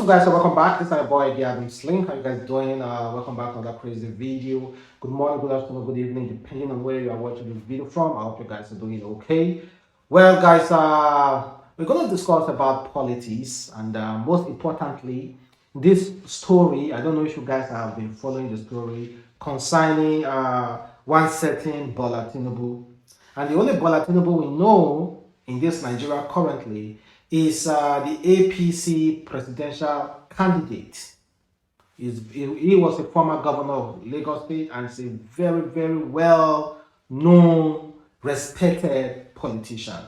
up, guys? So welcome back. This is my boy, the Adamslink. How you guys doing? Welcome back to another crazy video. Good morning, good afternoon, good evening, depending on where you are watching this video from. I hope you guys are doing okay. Well, guys, we're going to discuss about politics and most importantly, this story. I don't know if you guys have been following the story concerning one certain Bola Tinubu. And the only Bola Tinubu we know in this Nigeria currently is the APC presidential candidate. He was a former governor of Lagos State and is a very, very well known, respected politician.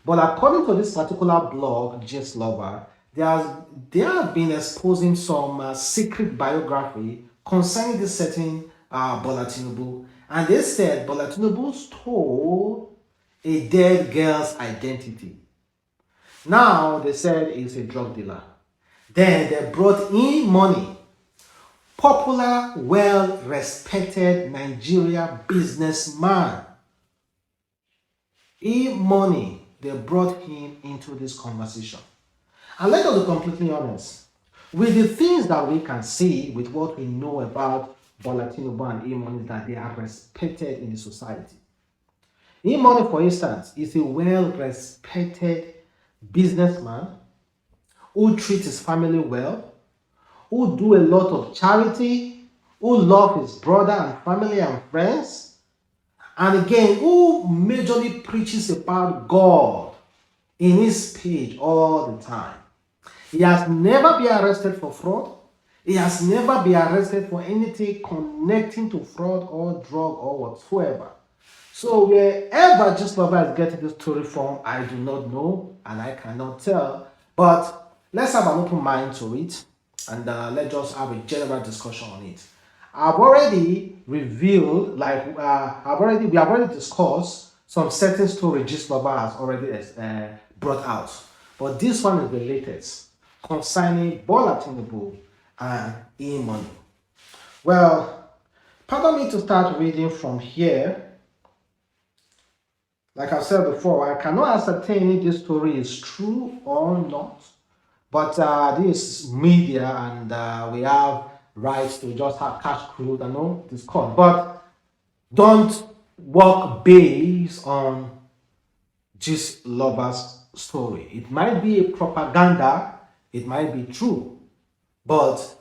But according to this particular blog, Gistlover, they have been exposing some secret biography concerning this certain Bola Tinubu. And they said Bola Tinubu stole a dead girl's identity. Now they said he's a drug dealer. Then they brought in money. Popular, well-respected Nigeria businessman. Money, they brought him into this conversation. And let us be completely honest. With the things that we can see, with what we know about Bola Tinubu and money, that they are respected in the society. Money, for instance, is a well-respected businessman who treats his family well, who do a lot of charity, who love his brother and family and friends, and again, who majorly preaches about God in his page all the time. He has never been arrested for fraud. He has never been arrested for anything connecting to fraud or drug or whatsoever. So wherever Gistlover is getting this story from, I do not know and I cannot tell. But let's have an open mind to it and let's just have a general discussion on it. I've already revealed, we have already discussed some certain story Gistlover has already brought out. But this one is the latest concerning Bola Tinubu and money. Well, pardon me to start reading from here. Like I said before, I cannot ascertain if this story is true or not. But this is media and we have rights to just have cash crude and all this call. But don't work based on Gistlover's story. It might be a propaganda, it might be true. But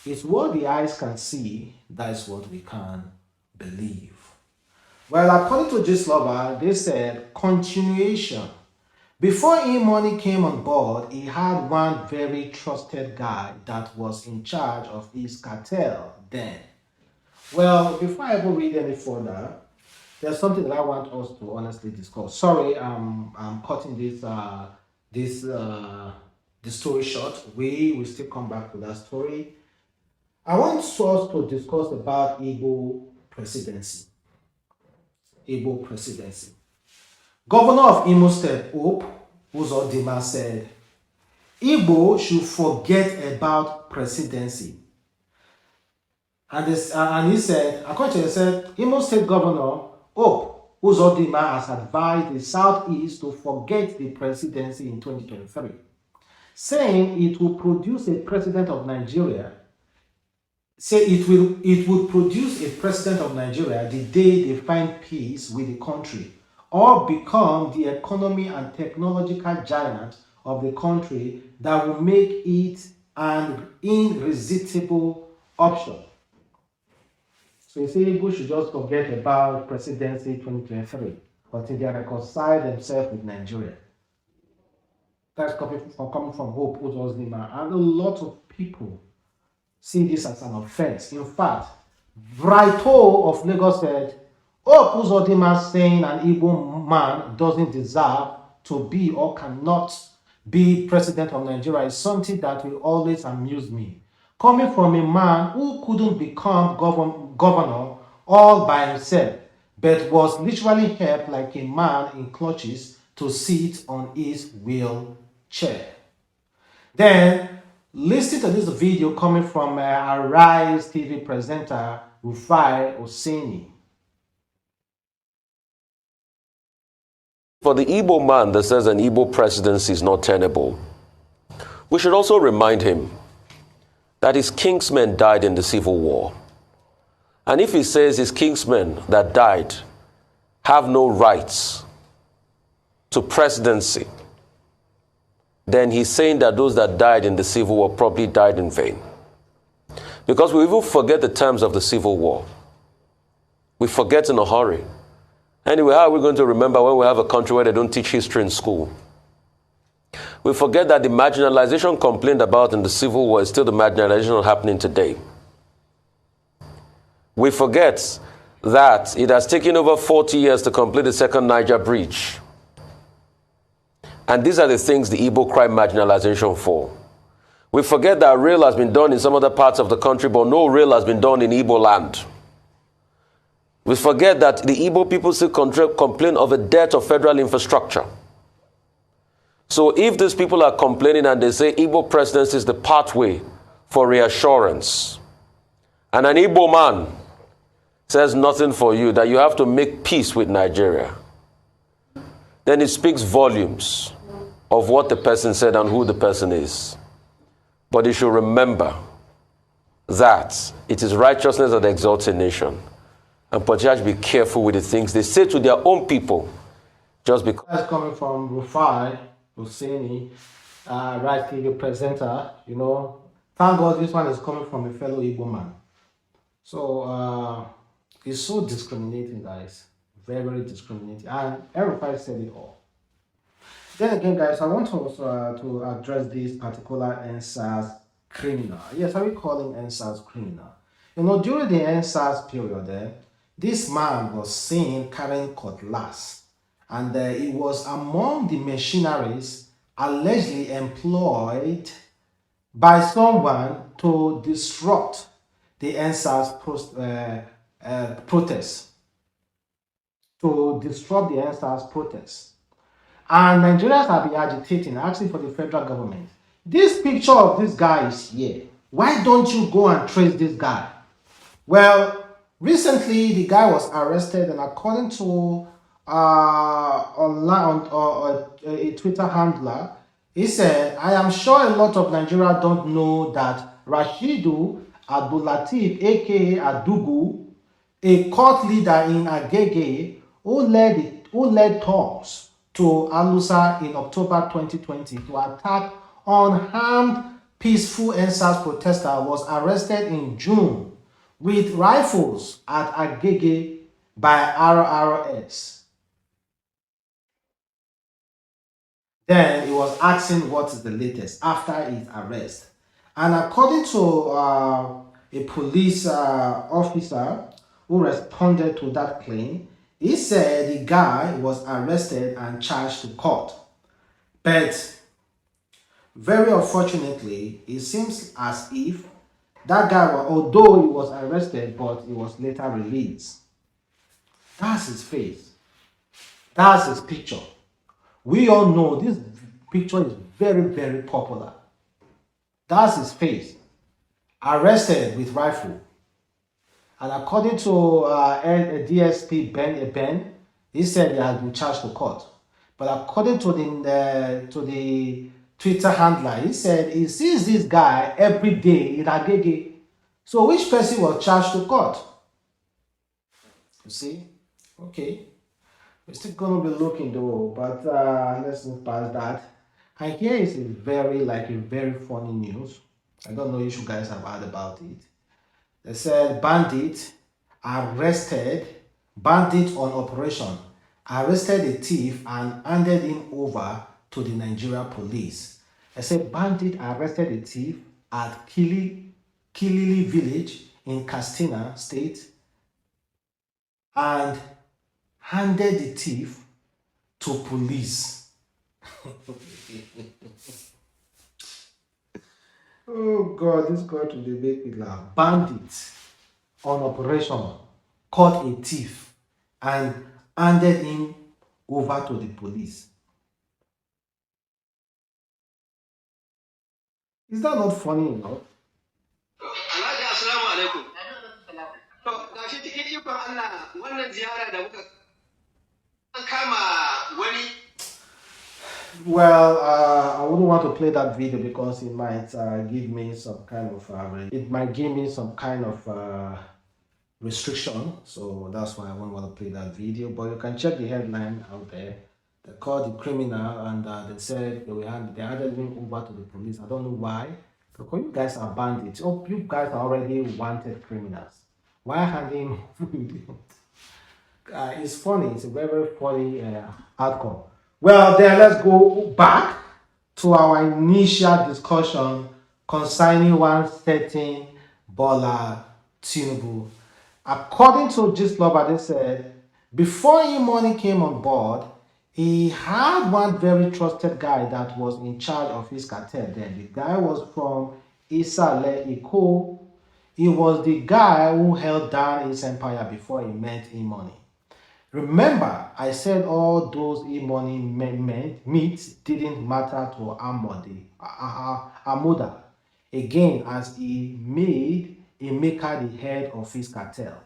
it's what the eyes can see, that is what we can believe. Well, according to Gistlover, they said continuation. Before money came on board, he had one very trusted guy that was in charge of his cartel then. Well, before I even read any further, there's something that I want us to honestly discuss. Sorry, I'm cutting this story short. We will still come back to that story. I want us to discuss about Igbo presidency. Igbo presidency. Governor of Imo State, Hope Uzodinma, said, Igbo should forget about presidency. And he said, according to him, said, Imo State Governor Hope Uzodinma has advised the Southeast to forget the presidency in 2023, saying it will produce a president of Nigeria. It would produce a president of Nigeria the day they find peace with the country, or become the economy and technological giant of the country that will make it an irresistible option. So you see, Igbo should just forget about presidency 2023 until they reconcile themselves with Nigeria. That's coming from Hope Uzodinma, and a lot of people see this as an offense. In fact, Brighto of Lagos said, Hope Uzodinma saying an Igbo man doesn't deserve to be or cannot be president of Nigeria is something that will always amuse me. Coming from a man who couldn't become governor all by himself, but was literally helped like a man in clutches to sit on his wheelchair. Then, listen to this video coming from Arise TV presenter Rufai Oseni. For the Igbo man that says an Igbo presidency is not tenable, we should also remind him that his kingsmen died in the Civil War. And if he says his kingsmen that died have no rights to presidency, then he's saying that those that died in the Civil War probably died in vain. Because we even forget the terms of the Civil War. We forget in a hurry. Anyway, how are we going to remember when we have a country where they don't teach history in school? We forget that the marginalization complained about in the Civil War is still the marginalization happening today. We forget that it has taken over 40 years to complete the second Niger Bridge. And these are the things the Igbo cry marginalization for. We forget that rail has been done in some other parts of the country, but no rail has been done in Igbo land. We forget that the Igbo people still complain of a debt of federal infrastructure. So if these people are complaining and they say Igbo presidency is the pathway for reassurance, and an Igbo man says nothing for you, that you have to make peace with Nigeria, then it speaks volumes of what the person said and who the person is. But you should remember that it is righteousness that exalts a nation. And perhaps be careful with the things they say to their own people. Just because. That's coming from Rufai Husseini, right TV presenter. You know, thank God this one is coming from a fellow Igbo man. So it's so discriminating, guys. Very, very discriminating. And Rufai said it all. Then again, guys, I want to also to address this particular EndSARS criminal. Yes, are we calling EndSARS criminal? You know, during the EndSARS period, this man was seen carrying cutlass, and he was among the machineries allegedly employed by someone to disrupt the EndSARS protest. To disrupt the EndSARS protest. And Nigerians have been agitating, asking for the federal government. This picture of this guy is here. Why don't you go and trace this guy? Well, recently the guy was arrested, and according to a Twitter handler, he said, "I am sure a lot of Nigerians don't know that Rashidu Abdulatif, aka Adugu, a court leader in Agege, who led talks to Alusa in October 2020 to attack unarmed peaceful EndSARS protester, was arrested in June with rifles at Agege by RRS. Then he was asking what is the latest after his arrest. And according to a police officer who responded to that claim, he said the guy was arrested and charged to court. But very unfortunately, it seems as if that guy, although he was arrested, but he was later released. That's his face. That's his picture. We all know this picture is very, very popular. That's his face. Arrested with rifle. And according to DSP Ben, he said he has been charged to court. But according to the Twitter handler, he said he sees this guy every day in Agege. So which person was charged to court? You see? Okay. We're still going to be looking though, but let's move past that. And here is a very funny news. I don't know if you guys have heard about it. They said bandit on operation, arrested a thief and handed him over to the Nigeria police. They said bandit arrested a thief at Kilili village in Katsina state and handed the thief to police. Oh God, this got to make me laugh. Bandits on operation caught a thief and handed him over to the police. Is that not funny enough? Assalamu alaikum. To gashi cikin ikon Allah wannan ziyara da muka kama wani Well, I wouldn't want to play that video because it might give me some kind of restriction. So that's why I won't want to play that video. But you can check the headline out there. They called the criminal and they said they handed him over to the police. I don't know why. Because you guys are bandits. Oh, you guys are already wanted criminals. Why handing him? It's funny. It's a very, very funny outcome. Well, then let's go back to our initial discussion concerning one certain Bola Tinubu. According to Gistlover, they said before money came on board, he had one very trusted guy that was in charge of his cartel. Then the guy was from Isale Iko. He was the guy who held down his empire before he met money. Remember, I said all those e-money meets didn't matter to Amuda. Again, as he made Emeka the head of his cartel.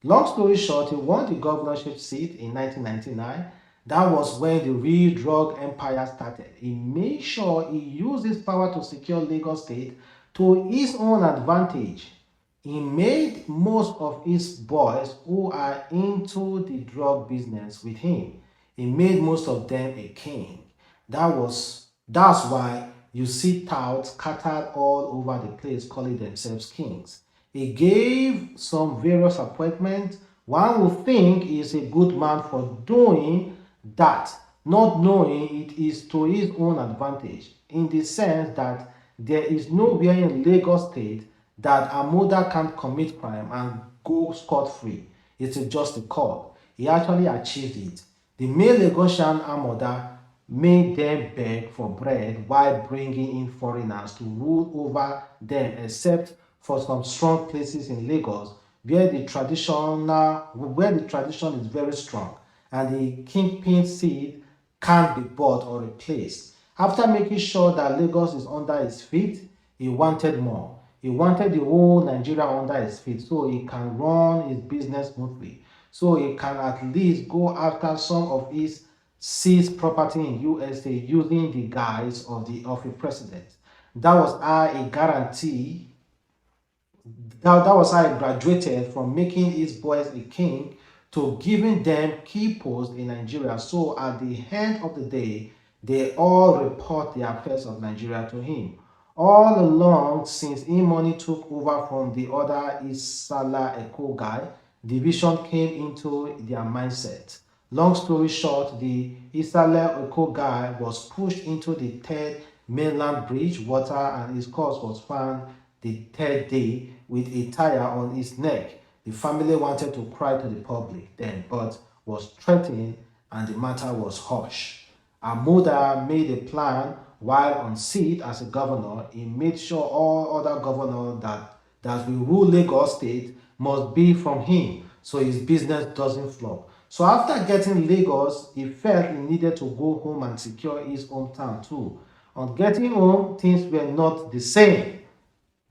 Long story short, he won the governorship seat in 1999. That was when the real drug empire started. He made sure he used his power to secure Lagos State to his own advantage. He made most of his boys who are into the drug business with him. He made most of them a king. That's why you see touts scattered all over the place calling themselves kings. He gave some various appointments. One would think he is a good man for doing that, not knowing it is to his own advantage, in the sense that there is nowhere in Lagos State that Amuda can't commit crime and go scot-free. It is just a call. He actually achieved it. The male Lagosian Amuda made them beg for bread while bringing in foreigners to rule over them, except for some strong places in Lagos where the tradition is very strong and the kingpin seed can't be bought or replaced. After making sure that Lagos is under his feet, he wanted more. He wanted the whole Nigeria under his feet so he can run his business smoothly. So he can at least go after some of his seized property in USA using the guise of a president. That was how a guarantee that was how I graduated from making his boys a king to giving them key posts in Nigeria. So at the end of the day, they all report the affairs of Nigeria to him. All along, since money took over from the other Isala Echo guy, division came into their mindset. Long story short, the Isala Echo guy was pushed into the third mainland bridge water and his corpse was found the third day with a tire on his neck. The family wanted to cry to the public then, but was threatened and the matter was hushed. Amuda made a plan while on seat as a governor. He made sure all other governors that will rule Lagos State must be from him so his business doesn't flop. So after getting Lagos, he felt he needed to go home and secure his hometown too. On getting home, things were not the same.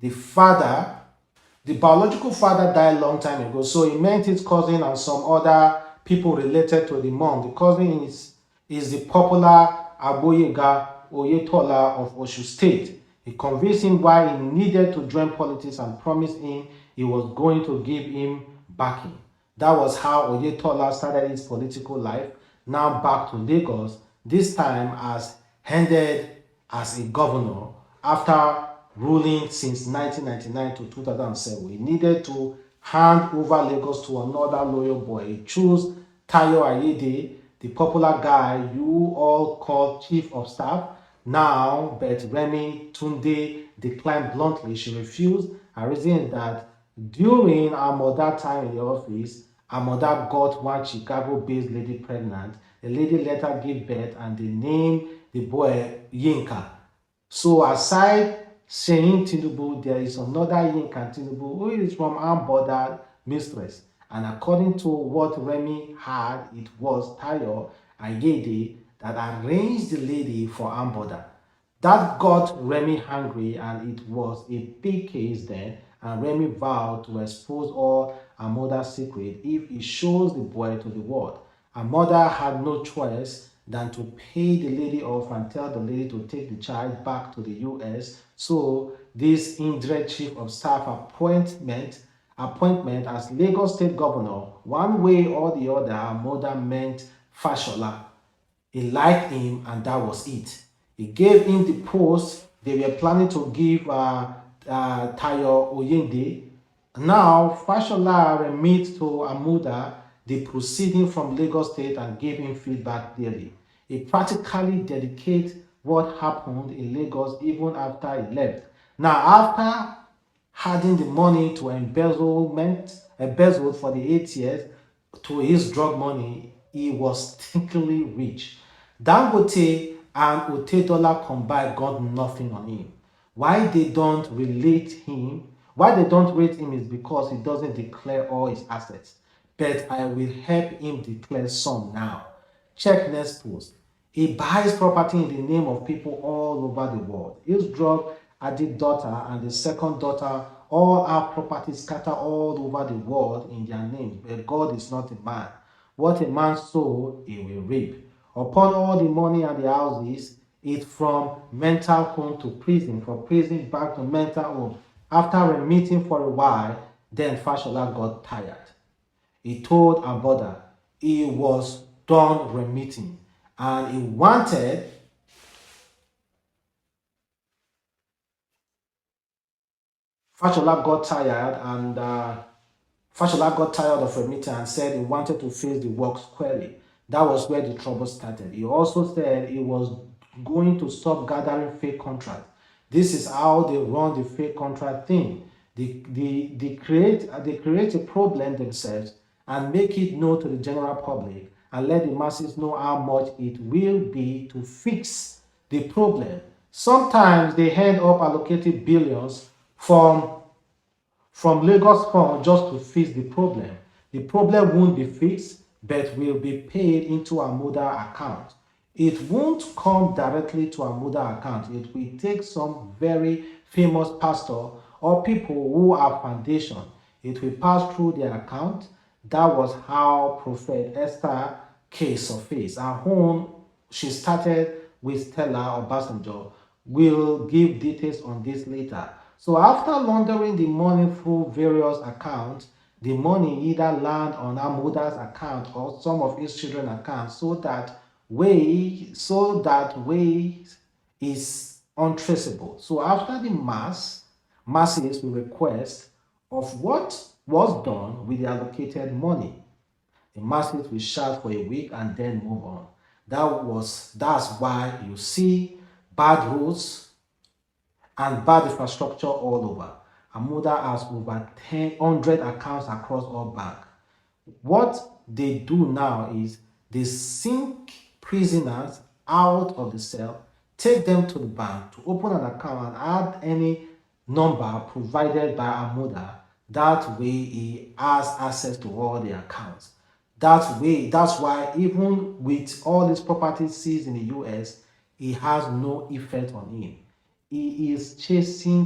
The father, the biological father died long time ago, so he meant his cousin and some other people related to the mom. The cousin is the popular Agboyega Oyetola of Oshu State. He convinced him why he needed to join politics and promised him he was going to give him backing. That was how Oyetola started his political life. Now back to Lagos, this time as ended as a governor after ruling since 1999 to 2007. He needed to hand over Lagos to another loyal boy. He chose Tayo Ayede, the popular guy you all call chief of staff. Now, but Remi Tunde declined bluntly. She refused. Her reason is that during her mother time in the office, her mother got one Chicago-based lady pregnant. The lady let her give birth and they named the boy Yinka. So aside saying Tinubu, there is another Yinka Tinubu who is from unbothered mistress. And according to what Remy had, it was Tayo Ayede that arranged the lady for unbothered. That got Remy angry and it was a big case then, and Remy vowed to expose all her mother's secret if he shows the boy to the world. Her mother had no choice than to pay the lady off and tell the lady to take the child back to the US. So this indirect chief of staff appointment as Lagos State Governor, one way or the other, Amoda meant Fashola. He liked him, and that was it. He gave him the post they were planning to give Tayo Oyende. Now, Fashola remit to Amuda the proceeding from Lagos State and gave him feedback daily. He practically dedicates what happened in Lagos even after he left. Now, after adding the money to embezzled for the 8 years to his drug money, he was stinkingly rich. Dangote and Otedola combined got nothing on him. Why they don't relate him? Why they don't rate him is because he doesn't declare all his assets. But I will help him declare some now. Check next post. He buys property in the name of people all over the world. His drug addict daughter and the second daughter all have property scattered all over the world in their names. But God is not a man. What a man sow, he will reap. Upon all the money and the houses, it's from mental home to prison, from prison back to mental home. After remitting for a while, then Fashola got tired. He told Aboda he was done remitting and he wanted Fashola got tired and Fashola got tired of remitting and said he wanted to face the work squarely. That was where the trouble started. He also said he was going to stop gathering fake contracts. This is how they run the fake contract thing. They create a problem themselves and make it known to the general public and let the masses know how much it will be to fix the problem. Sometimes they end up allocating billions from Lagos Fund just to fix the problem. The problem won't be fixed, but will be paid into Amuda account. It won't come directly to Amuda account. It will take some very famous pastor or people who have foundation. It will pass through their account. That was how Prophet Esther case surfaced. Her own, she started with Stella Obasanjo. We'll give details on this later. So after laundering the money through various accounts, the money either land on Amuda's account or some of his children's accounts so that way is untraceable. So after the masses will request of what was done with the allocated money. The masses will shout for a week and then move on. That's why you see bad roads and bad infrastructure all over. Amuda has over 100 accounts across all banks. What they do now is they sink prisoners out of the cell, take them to the bank to open an account and add any number provided by Amuda. That way he has access to all the accounts. That's why even with all his properties seized in the US, it has no effect on him. He is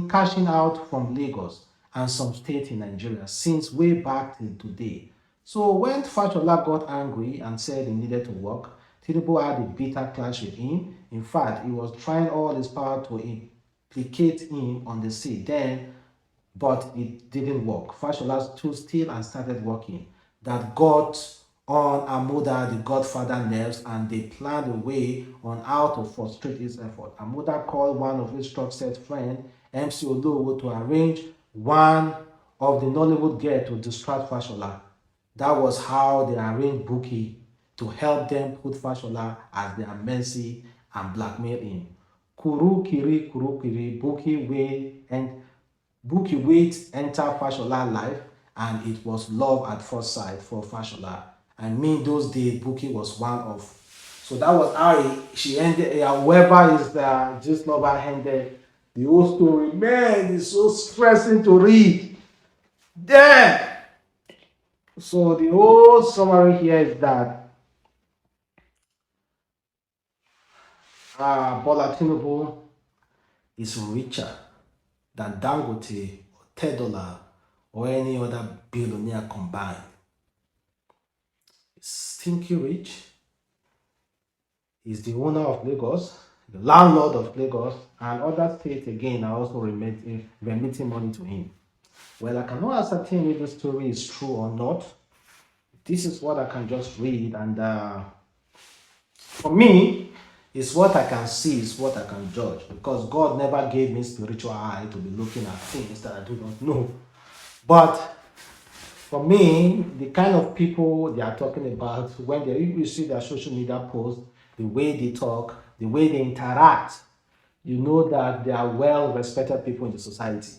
cashing out from Lagos and some states in Nigeria since way back till today. So when Fashola got angry and said he needed to work, Tinubu had a bitter clash with him. In fact, he was trying all his power to implicate him on the seat. But it didn't work. Fashola stood still and started working. That got on Amuda, the Godfather, nerves, and they planned a way on how to frustrate his effort. Amuda called one of his trusted friends, MC Olowo, to arrange one of the Nollywood girls to distract Fashola. That was how they arranged Buki to help them put Fashola at their mercy and blackmail him. Kuru kiri, Buki wait enter Fashola life and it was love at first sight for Fashola. I mean those days Buki was one of. So that was how she ended, whoever is the Gistlover ended the whole story. Man, it's so stressing to read. Damn! So the whole summary here is that Bola Tinubu is richer than Dangote or $10 or any other billionaire combined. He's stinky rich. He's the owner of Lagos, the landlord of Lagos, and other states again are also remitting money to him. Well, I cannot ascertain if the story is true or not. This is what I can just read, and for me, it's what I can see, it's what I can judge, because God never gave me spiritual eye to be looking at things that I do not know. But for me, the kind of people they are talking about, when you see their social media posts, the way they talk, the way they interact, you know that they are well-respected people in the society.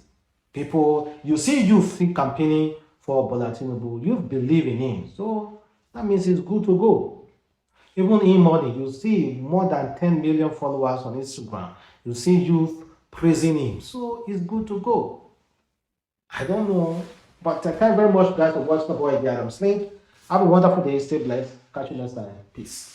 People, you see youth campaigning for Bola Tinubu, you believe in him, so that means it's good to go. Even in money, you see more than 10 million followers on Instagram. You see youth praising him, so it's good to go. I don't know, but thank you very much, guys, for watching the boy, the Adamslink. Have a wonderful day. Stay blessed. Catch you next time. Peace.